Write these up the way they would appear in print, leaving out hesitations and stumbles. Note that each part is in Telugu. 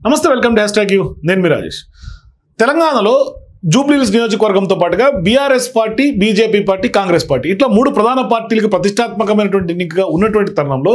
నమస్తే, వెల్కమ్ టు #యూ. నేను మీ రాజేష్. తెలంగాణలో జూబ్లీహిల్స్ నియోజకవర్గంతో పాటుగా BRS party, BJP party, Congress party ఇట్లా మూడు ప్రధాన పార్టీలకు ప్రతిష్టాత్మకమైనటువంటి ఎన్నికగా ఉన్నటువంటి తరుణంలో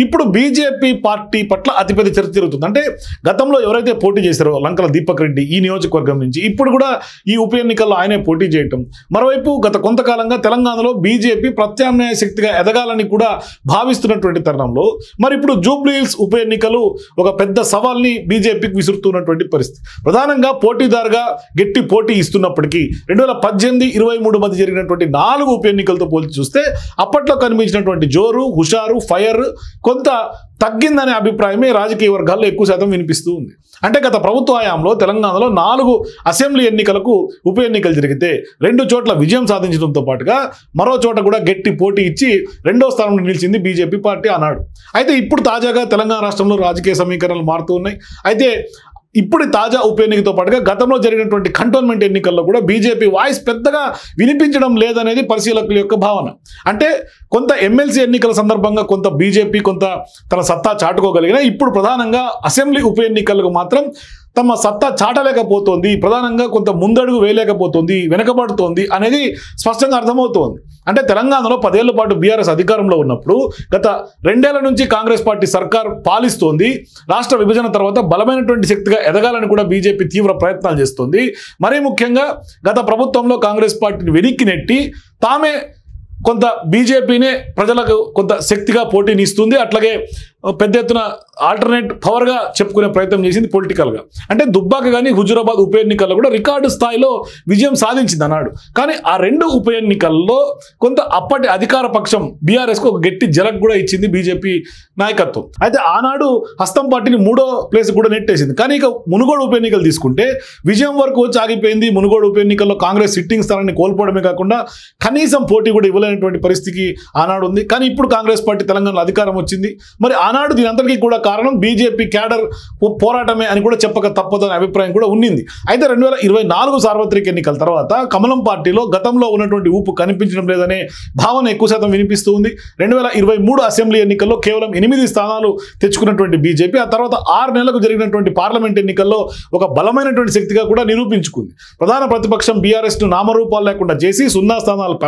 ఇప్పుడు బీజేపీ పార్టీ పట్ల అతిపెద్ద చర్చ జరుగుతుంది. అంటే గతంలో ఎవరైతే పోటీ చేశారో లంకల దీపక్ రెడ్డి ఈ నియోజకవర్గం నుంచి ఇప్పుడు కూడా ఈ ఉప ఎన్నికల్లో ఆయనే పోటీ చేయటం, మరోవైపు గత కొంతకాలంగా తెలంగాణలో బీజేపీ ప్రత్యామ్నాయ శక్తిగా ఎదగాలని కూడా భావిస్తున్నటువంటి తరుణంలో మరి ఇప్పుడు జూబ్లీహిల్స్ ఉప ఎన్నికలు ఒక పెద్ద సవాల్ని బీజేపీకి విసురుతున్నటువంటి పరిస్థితి. ప్రధానంగా పోటీదారుగా గట్టి పోటీ ఇస్తున్నప్పటికీ 2018-23 మధ్య జరిగినటువంటి 4 ఉప ఎన్నికలతో పోల్చి చూస్తే అప్పట్లో కనిపించినటువంటి జోరు, హుషారు, ఫైర్ కొంత తగ్గిందనే అభిప్రాయమే రాజకీయ వర్గాల్లో ఎక్కువ శాతం వినిపిస్తూ ఉంది. అంటే గత ప్రభుత్వ హయాంలో తెలంగాణలో 4 అసెంబ్లీ ఎన్నికలకు ఉప ఎన్నికలు జరిగితే 2 చోట్ల విజయం సాధించడంతో పాటుగా మరో చోట కూడా గట్టి పోటీ ఇచ్చి 2వ స్థానంలో నిలిచింది బీజేపీ పార్టీ ఆనాడు. అయితే ఇప్పుడు తాజాగా తెలంగాణ రాష్ట్రంలో రాజకీయ సమీకరణలు మారుతూ ఉన్నాయి. అయితే ఇప్పుడు తాజా ఉప ఎన్నికతో పాటుగా గతంలో జరిగినటువంటి కంటోన్మెంట్ ఎన్నికల్లో కూడా బీజేపీ వాయిస్ పెద్దగా వినిపించడం లేదనేది పరిశీలకుల యొక్క భావన. అంటే కొంత ఎమ్మెల్సీ ఎన్నికల సందర్భంగా కొంత బీజేపీ కొంత తన సత్తా చాటుకోగలిగిన ఇప్పుడు ప్రధానంగా అసెంబ్లీ ఉప ఎన్నికలకు మాత్రం తమ సత్తా చాటలేకపోతుంది, ప్రధానంగా కొంత ముందడుగు వేయలేకపోతుంది, వెనకబడుతోంది అనేది స్పష్టంగా అర్థమవుతోంది. అంటే తెలంగాణలో 10 ఏళ్ల పాటు బీఆర్ఎస్ అధికారంలో ఉన్నప్పుడు గత 2 ఏళ్ల నుంచి కాంగ్రెస్ పార్టీ సర్కార్ పాలిస్తోంది. రాష్ట్ర విభజన తర్వాత బలమైనటువంటి శక్తిగా ఎదగాలని కూడా బీజేపీ తీవ్ర ప్రయత్నాలు చేస్తోంది. మరీ ముఖ్యంగా గత ప్రభుత్వంలో కాంగ్రెస్ పార్టీని వెనక్కి నెట్టి తామే కొంత బీజేపీనే ప్రజలకు కొంత శక్తిగా పోటీని ఇస్తుంది. అట్లాగే పెద్ద ఎత్తున ఆల్టర్నేట్ పవర్గా చెప్పుకునే ప్రయత్నం చేసింది పొలిటికల్గా. అంటే దుబ్బాక కానీ హుజూరాబాద్ ఉప ఎన్నికల్లో కూడా రికార్డు స్థాయిలో విజయం సాధించింది అన్నాడు. కానీ ఆ 2 ఉప ఎన్నికల్లో కొంత అప్పటి అధికార పక్షం బీఆర్ఎస్కు ఒక గట్టి జలక్ కూడా ఇచ్చింది బీజేపీ నాయకత్వం. అయితే ఆనాడు హస్తం పార్టీని 3వ ప్లేస్ కూడా నెట్టేసింది. కానీ ఇక మునుగోడు ఉప ఎన్నికలు తీసుకుంటే విజయం వరకు వచ్చి ఆగిపోయింది. మునుగోడు ఉప ఎన్నికల్లో కాంగ్రెస్ సిట్టింగ్ స్థానాన్ని కోల్పోవడమే కాకుండా కనీసం పోటీ కూడా ఇవ్వలేనటువంటి పరిస్థితికి ఆనాడు ఉంది. కానీ ఇప్పుడు కాంగ్రెస్ పార్టీ తెలంగాణలో అధికారం వచ్చింది. మరి ఆనాడు దీని అంతటికీ కూడా కారణం బీజేపీ క్యాడర్ పోరాటమే అని కూడా చెప్పక తప్పదనే అభిప్రాయం కూడా ఉండింది. అయితే 2024 సార్వత్రిక ఎన్నికల తర్వాత కమలం పార్టీలో గతంలో ఉన్నటువంటి ఊపు కనిపించడం లేదనే భావన ఎక్కువ శాతం వినిపిస్తూ ఉంది. 2023 అసెంబ్లీ ఎన్నికల్లో కేవలం 8 స్థానాలు తెచ్చుకున్నటువంటి బీజేపీ ఆ తర్వాత 6 నెలలకు జరిగినటువంటి పార్లమెంట్ ఎన్నికల్లో ఒక బలమైనటువంటి శక్తిగా కూడా నిరూపించుకుంది. ప్రధాన ప్రతిపక్షం బీఆర్ఎస్ను నామరూపాలు లేకుండా చేసి 0 స్థానాలు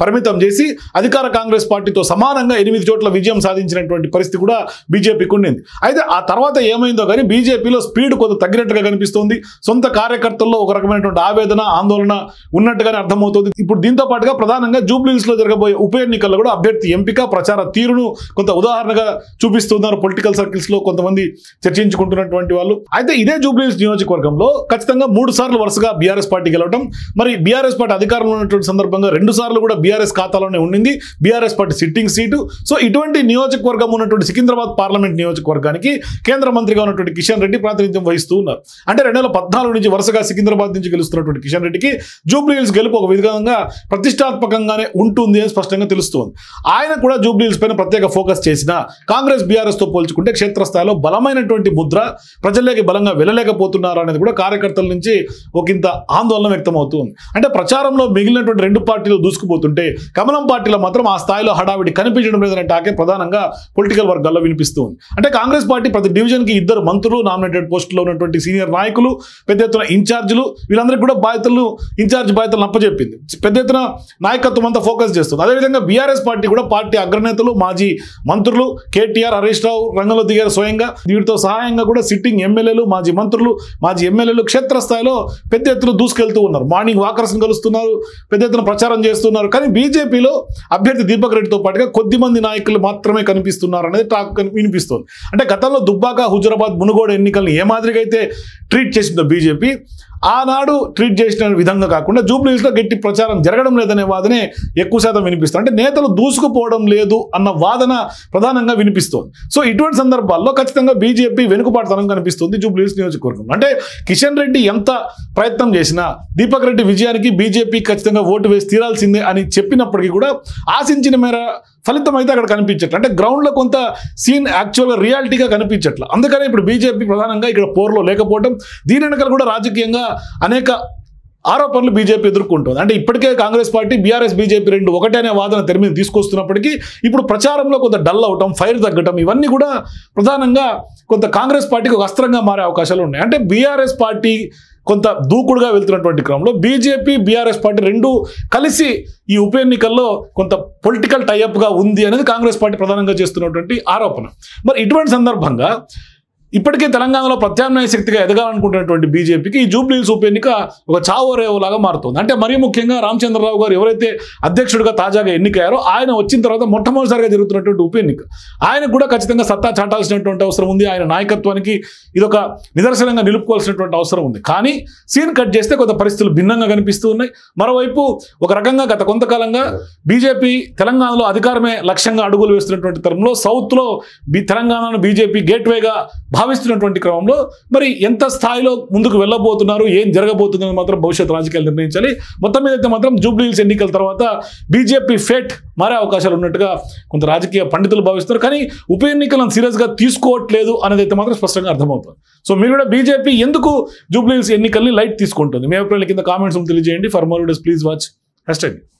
పరిమితం చేసి అధికార కాంగ్రెస్ పార్టీతో సమానంగా 8 చోట్ల విజయం సాధించినటువంటి పరిస్థితి కూడా బీజేపీకి ఉండింది. అయితే ఆ తర్వాత ఏమైందో కానీ బీజేపీలో స్పీడ్ కొంత తగ్గినట్టుగా కనిపిస్తోంది. సొంత కార్యకర్తల్లో ఒక రకమైనటువంటి ఆవేదన, ఆందోళన ఉన్నట్టుగానే అర్థమవుతుంది. ఇప్పుడు దీంతో పాటుగా ప్రధానంగా జూబ్లీహిల్స్లో జరగబోయే ఉప ఎన్నికల్లో కూడా అభ్యర్థి ఎంపిక, ప్రచార తీరును కొంత ఉదాహరణగా చూపిస్తున్నారు పొలిటికల్ సర్కిల్స్లో కొంతమంది చర్చించుకుంటున్నటువంటి వాళ్ళు. అయితే ఇదే జూబ్లీహిల్స్ నియోజకవర్గంలో ఖచ్చితంగా 3 సార్లు వరుసగా బీఆర్ఎస్ పార్టీ గెలవడం, మరి బీఆర్ఎస్ పార్టీ అధికారంలో ఉన్నటువంటి సందర్భంగా 2 సార్లు కూడా బీఆర్ఎస్ ఖాతాలోనే ఉండింది BRS party sitting seat. So ఇటువంటి నియోజకవర్గం ఉన్నటువంటి సికింద్రాబాద్ పార్లమెంట్ నియోజకవర్గానికి కేంద్ర మంత్రిగా ఉన్నటువంటి కిషన్ రెడ్డి ప్రాతినిధ్యం వహిస్తూ ఉన్నారు. అంటే 2014 నుంచి వరుసగా సికింద్రాబాద్ నుంచి గెలుస్తున్నటువంటి కిషన్ రెడ్డికి జూబ్లీహిల్స్ గెలుపు ఒక విధంగా ప్రతిష్టాత్మకంగానే ఉంటుంది అని స్పష్టంగా తెలుస్తోంది. ఆయన కూడా జూబ్లీహిల్స్ పైన ప్రత్యేక ఫోకస్ చేసిన కాంగ్రెస్ బీఆర్ఎస్ తో పోల్చుకుంటే క్షేత్రస్థాయిలో బలమైనటువంటి ముద్ర ప్రజల్లోకి బలంగా వెళ్ళలేకపోతున్నారు అనేది కూడా కార్యకర్తల నుంచి ఒకంత ఆందోళన వ్యక్తమవుతుంది. అంటే ప్రచారంలో మిగిలినటువంటి 2 పార్టీలు దూసుకుపోతుంటే కమలం పార్టీలో మాత్రం ఆ స్థాయిలో హడావిడి కనిపించడం లేదనే టాకే ప్రధానంగా పొలిటికల్ వర్గాల్లో వినిపిస్తుంది. అంటే కాంగ్రెస్ పార్టీ ప్రతి డివిజన్కి 2 మంత్రులు, నామినేటెడ్ పోస్టులో ఉన్నటువంటి సీనియర్ నాయకులు, పెద్ద ఎత్తున ఇన్ఛార్జీలు, వీళ్ళందరికీ కూడా ఇన్ఛార్జ్ బాధ్యతలను అప్పచెప్పింది. పెద్ద ఎత్తున నాయకత్వం అంతా ఫోకస్ చేస్తుంది. అదేవిధంగా బీఆర్ఎస్ పార్టీ కూడా పార్టీ అగ్రనేతలు, మాజీ మంత్రులు కేటీఆర్, హరీష్ రావు రంగంలో దిగారు స్వయంగా. వీటితో సహాయంగా కూడా సిట్టింగ్ ఎమ్మెల్యేలు, మాజీ మంత్రులు, మాజీ ఎమ్మెల్యేలు క్షేత్రస్థాయిలో పెద్ద ఎత్తున దూసుకెళ్తూ ఉన్నారు. మార్నింగ్ వాకర్స్ని కలుస్తున్నారు, పెద్ద ఎత్తున ప్రచారం చేస్తున్నారు. కానీ బీజేపీలో అభ్యర్థి దీపక్ రెడ్డితో పాటుగా కొద్దిమంది నాయకులు మాత్రమే కనిపిస్తున్నారు అనేది టాక్ వినిపిస్తుంది. అంటే గతంలో దుబ్బాక, హుజూరాబాద్, మునుగోడు ఎన్నికలను ఏ మాదిరిగా అయితే ట్రీట్ చేసిందో బీజేపీ ఆనాడు ట్రీట్ చేసిన విధంగా కాకుండా జూబ్లీహిల్స్లో గట్టి ప్రచారం జరగడం లేదనే వాదనే ఎక్కువ శాతం వినిపిస్తుంది. అంటే నేతలు దూసుకుపోవడం లేదు అన్న వాదన ప్రధానంగా వినిపిస్తోంది. సో ఇటువంటి సందర్భాల్లో ఖచ్చితంగా బీజేపీ వెనుకబాటుతనం కనిపిస్తుంది జూబ్లీహిల్స్ నియోజకవర్గం. అంటే కిషన్ రెడ్డి ఎంత ప్రయత్నం చేసినా దీపక్ రెడ్డి విజయానికి బీజేపీ ఖచ్చితంగా ఓటు వేసి తీరాల్సిందే అని చెప్పినప్పటికీ కూడా ఆశించిన మేర ఫలితం అయితే అక్కడ కనిపించట్లేదు. అంటే గ్రౌండ్లో కొంత సీన్ యాక్చువల్గా రియాలిటీగా కనిపించట్లేదు. అందుకనే ఇప్పుడు బీజేపీ ప్రధానంగా ఇక్కడ పోర్లో లేకపోవడం, దీని వెనకాల కూడా రాజకీయంగా అనేక ఆరోపణలు బీజేపీ ఎదుర్కొంటుంది. అంటే ఇప్పటికే కాంగ్రెస్ పార్టీ బీఆర్ఎస్ బీజేపీ రెండు ఒకటే అనే వాదన తెర మీద తీసుకొస్తున్నప్పటికీ ఇప్పుడు ప్రచారంలో కొంత డల్ అవటం, ఫైర్ తగ్గటం ఇవన్నీ కూడా ప్రధానంగా కొంత కాంగ్రెస్ పార్టీకి ఒక అస్త్రంగా మారే అవకాశాలు ఉన్నాయి. అంటే బీఆర్ఎస్ పార్టీ కొంత దూకుడుగా వెళ్తున్నటువంటి క్రమంలో బీజేపీ బీఆర్ఎస్ పార్టీ రెండు కలిసి ఈ ఉప ఎన్నికల్లో కొంత పొలిటికల్ టైఅప్గా ఉంది అనేది కాంగ్రెస్ పార్టీ ప్రధానంగా చేస్తున్నటువంటి ఆరోపణ. మరి ఇటువంటి సందర్భంగా ఇప్పటికే తెలంగాణలో ప్రత్యామ్నాయ శక్తిగా ఎదగాలనుకుంటున్నటువంటి బీజేపీకి ఈ జూబ్లీహిల్స్ ఉప ఎన్నిక ఒక చావో రేవోలాగా మారుతుంది. అంటే మరీ ముఖ్యంగా రామచంద్రరావు గారు ఎవరైతే అధ్యక్షుడిగా తాజాగా ఎన్నికయ్యారో ఆయన వచ్చిన తర్వాత మొట్టమొదటిసారిగా జరుగుతున్నటువంటి ఉప ఎన్నిక ఆయనకు కూడా ఖచ్చితంగా సత్తా చాటాల్సినటువంటి అవసరం ఉంది. ఆయన నాయకత్వానికి ఇదొక నిదర్శనంగా నిలుపుకోవాల్సినటువంటి అవసరం ఉంది. కానీ సీన్ కట్ చేస్తే కొంత పరిస్థితులు భిన్నంగా కనిపిస్తూ ఉన్నాయి. మరోవైపు ఒక రకంగా గత కొంతకాలంగా బీజేపీ తెలంగాణలో అధికారమే లక్ష్యంగా అడుగులు వేస్తున్నటువంటి తరంలో సౌత్లో తెలంగాణను బీజేపీ గేట్వేగా భావిస్తున్నటువంటి క్రమంలో మరి ఎంత స్థాయిలో ముందుకు వెళ్ళబోతున్నారు, ఏం జరగబోతుందని మాత్రం భవిష్యత్ రాజకీయాలు నిర్ణయించాలి. మొత్తం మీద అయితే మాత్రం జూబ్లీహిల్స్ ఎన్నికల తర్వాత బీజేపీ ఫేట్ మారే అవకాశాలు ఉన్నట్టుగా కొంత రాజకీయ పండితులు భావిస్తున్నారు. కానీ ఉప ఎన్నికలను సీరియస్గా తీసుకోవట్లేదు అనేది అయితే మాత్రం స్పష్టంగా అర్థమవుతుంది. సో మీరు కూడా బీజేపీ ఎందుకు జూబ్లీహిల్స్ ఎన్నికల్ని లైట్ తీసుకుంటుంది? మీ అభిప్రాయాల కింద కామెంట్స్ తెలియజేయండి. For more videos please watch #.